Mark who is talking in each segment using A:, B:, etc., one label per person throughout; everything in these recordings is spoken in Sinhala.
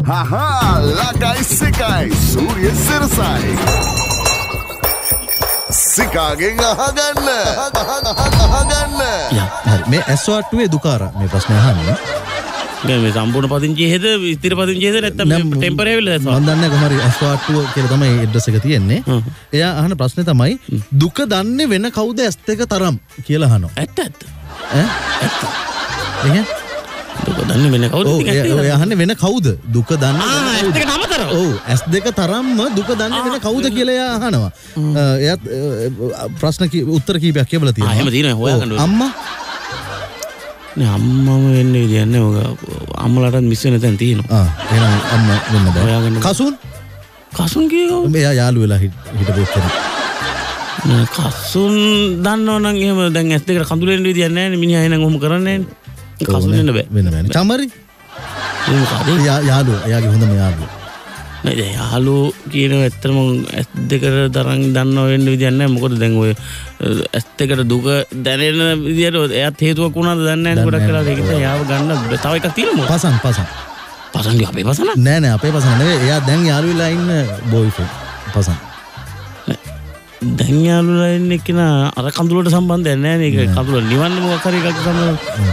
A: Haha, Lakai Sikai, Surya Sirasai. Sikagen ahaganna.
B: යා හරි මේ S12 දුකාර මේ ප්‍රශ්නේ අහන්නේ
C: මේ සම්පූර්ණ පදිංචි හේද ස්ථිර පදිංචි හේද නැත්නම් ටෙම්පරරි වෙලද
B: මම දන්නේ කොහමරි S12 කියලා තමයි ඇඩ්‍රස් එක තියෙන්නේ එයා අහන ප්‍රශ්නේ තමයි දුක දන්නේ වෙන කවුද S2 තරම් කියලා අහනවා
C: ඇත්ත
B: ඇත්ත
C: දුක දන්නේ වෙන කවුද
B: ඔය අහන්නේ වෙන කවුද දුක දන්නේ
C: S2 නමතර
B: ඔව් S2 තරම්ම දුක දන්නේ වෙන කවුද කියලා එයා අහනවා එයාත් ප්‍රශ්න උත්තර කීපයක් කියවලා තියෙනවා
C: එහෙම තියෙනවා හොයාගන්න
B: අම්මා
C: නේ අම්මම වෙන්න විදියක් නෑ ඔය අම්මලාට මිස් වෙන තැන් තියෙනවා
B: එහෙනම් අම්මා වෙන්න බෑ කසුන්
C: කියෝ
B: එයා යාළු වෙලා හිටපු කෙනෙක්
C: කසුන් දන්නවනම් එහෙම දැන් S2 කඳුළු වෙන්න විදියක් නෑනේ මිනිහා එහෙනම් ඔහොම කරන්නේ නෑනේ කසුන් වෙන්න බෑ
B: වෙන්න බෑනේ චමරි
C: ඒ මොකද
B: යාළුවා එයාගේ හොඳම යාළුවා
C: නෑ දැන් යාළුවෝ කියනවා ඇත්තටම S2 තරම් දන්නව වෙන්න විදියක් නෑ මොකද දැන් ඔය S2 දුක දැනෙන විදියට එයාත් හේතුවක් වුණාද දන්නේ නෑ ගොඩක් වෙලා ඒක නිසා යාව ගන්න තව එකක් තියෙනවා
B: පසන්
C: පසන්ගේ අපේ පසන
B: නෑ අපේ පසන නෙවෙයි එයා දැන් යාළු වෙලා ඉන්න බෝයිෆ්‍රෙන්ඩ් පසන්
C: දැන් යාළුවලා ඉන්නේ කෙනා අර කඳුලට සම්බන්ධයක් නෑ නේ ඒක කඳුල නිවන්න මොකක් හරි එකක් තමයි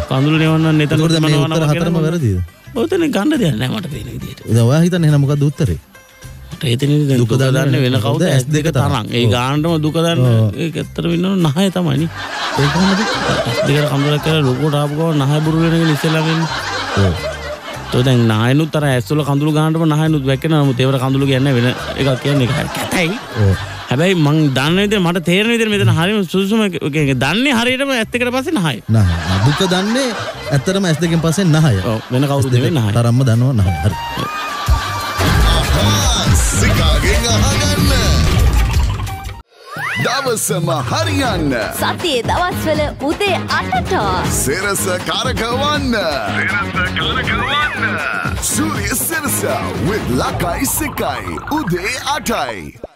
C: කඳුල නිවන්න නේතන
B: උත්තර හතරම වැරදිද
C: ඔතන ගන්න දෙයක් නෑ මට පේන විදියට
B: දැන් ඔයා හිතන්නේ එහෙනම් මොකද්ද උත්තරේ
C: මට හිතෙන්නේ දැන් දුක දන්නේ වෙන කවුද S2 තරම් ඒ ගානටම දුක දන්න ඒක ඇත්තටම ඉන්නව නහය තමයි නේ
B: ඒ කොහොමද
C: S2 කඳුලක් කියලා ලොකෝට ආපු ගමන් නහය බුරු වෙන එක ඉස්සෙල්ලා වෙන්නේ ඔව් તો දැන් නහයනුත් අර S වල කඳුළු ගානටම නහයනුත් වැක්කෙනවා නමුත් ඒවර කඳුළු කියන්නේ වෙන එකක් කියන්නේ කැතයි
B: ඔව්
C: හැබැයි මං දන්න විදිහට මට තේරෙන විදිහට මෙතන හරියම සුදුසුම දන්නේ හරියටම S2 කට පස්සේ නහය.
B: දුක දන්නේ ඇත්තටම S2 කින් පස්සේ නහය.
C: ඔව් වෙන කවුරුද නෙවෙයි නහය.
B: තරම්ම දන්නවා නහය. හරි.
A: Sikagen ahaganna. දවසම හරියන්න.
D: සතියේ දවස්වල උදේ 8ට.
A: Sirasa karakawanna. Surya Sirasa with Lakai Sikai. Uday 8යි.